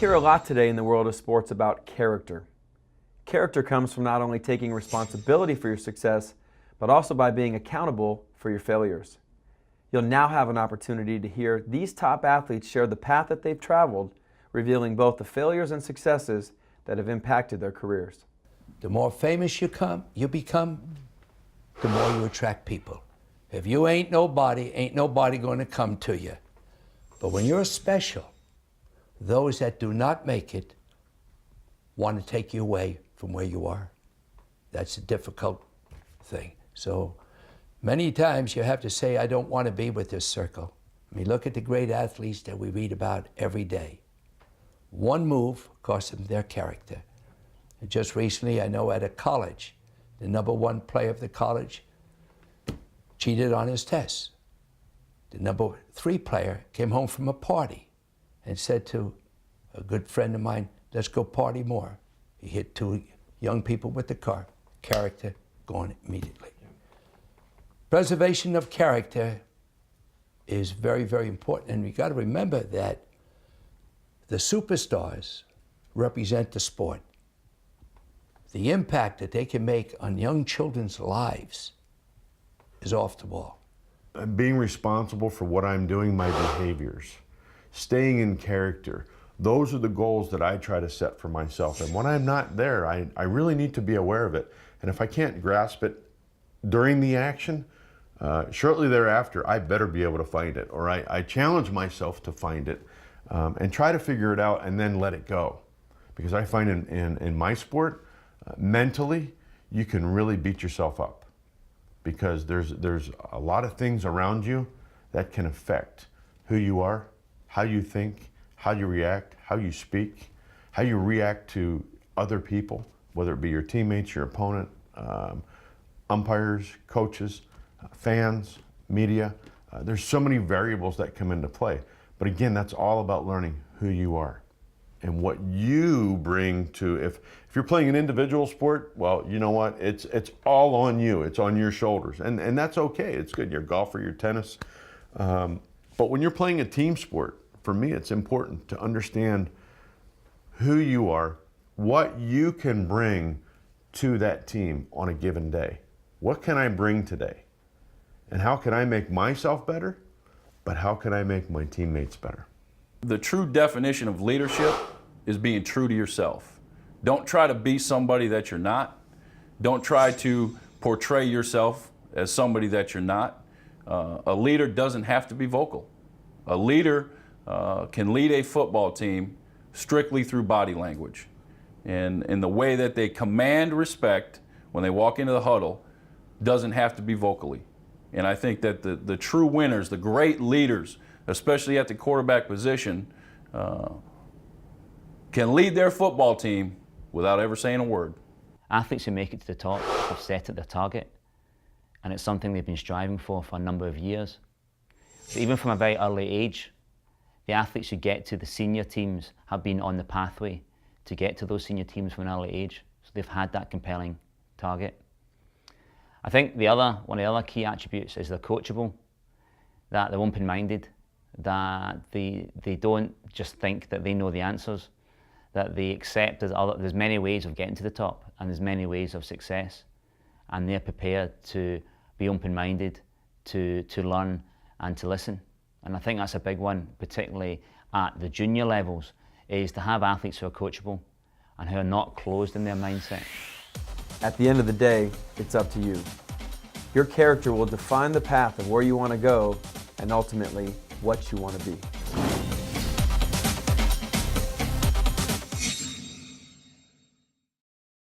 hear a lot today in the world of sports about character. Character comes from not only taking responsibility for your success, but also by being accountable for your failures. You'll now have an opportunity to hear these top athletes share the path that they've traveled, revealing both the failures and successes that have impacted their careers. The more famous you become, the more you attract people. If you ain't nobody going to come to you. But when you're special, those that do not make it want to take you away from where you are. That's a difficult thing. So many times you have to say, I don't want to be with this circle. I mean, look at the great athletes that we read about every day. One move cost them their character. And just recently, I know at a college, the #1 player of the college cheated on his tests. The #3 player came home from a party and said to a good friend of mine, let's go party more. He hit 2 young people with the car. Character gone immediately. Preservation of character is very, very important. And we got to remember that the superstars represent the sport. The impact that they can make on young children's lives is off the wall. Being responsible for what I'm doing, my behaviors, staying in character, those are the goals that I try to set for myself. And when I'm not there, I really need to be aware of it. And if I can't grasp it during the action, shortly thereafter, I better be able to find it. Or I challenge myself to find it and try to figure it out and then let it go. Because I find in my sport, mentally, you can really beat yourself up. Because there's a lot of things around you that can affect who you are, how you think, how you react, how you speak, how you react to other people, whether it be your teammates, your opponent, umpires, coaches, fans, media. There's so many variables that come into play. But again, that's all about learning who you are and what you bring to, if you're playing an individual sport, well, you know what, it's all on you, it's on your shoulders, and that's okay, it's good, your golfer, your tennis. But when you're playing a team sport, for me, it's important to understand who you are, what you can bring to that team on a given day. What can I bring today? And how can I make myself better? But how can I make my teammates better? The true definition of leadership is being true to yourself. Don't try to be somebody that you're not. Don't try to portray yourself as somebody that you're not. A leader doesn't have to be vocal. A leader can lead a football team strictly through body language. And the way that they command respect when they walk into the huddle doesn't have to be vocally. And I think that the true winners, the great leaders, especially at the quarterback position, can lead their football team without ever saying a word. Athletes who make it to the top have set at their target, and it's something they've been striving for a number of years. So even from a very early age, the athletes who get to the senior teams have been on the pathway to get to those senior teams from an early age, so they've had that compelling target. I think one of the other key attributes is they're coachable, that they're open-minded, that they don't just think that they know the answers, that they accept there's many ways of getting to the top and there's many ways of success, and they're prepared to be open-minded, to learn and to listen. And I think that's a big one, particularly at the junior levels, is to have athletes who are coachable and who are not closed in their mindset. At the end of the day, it's up to you. Your character will define the path of where you want to go and ultimately what you want to be.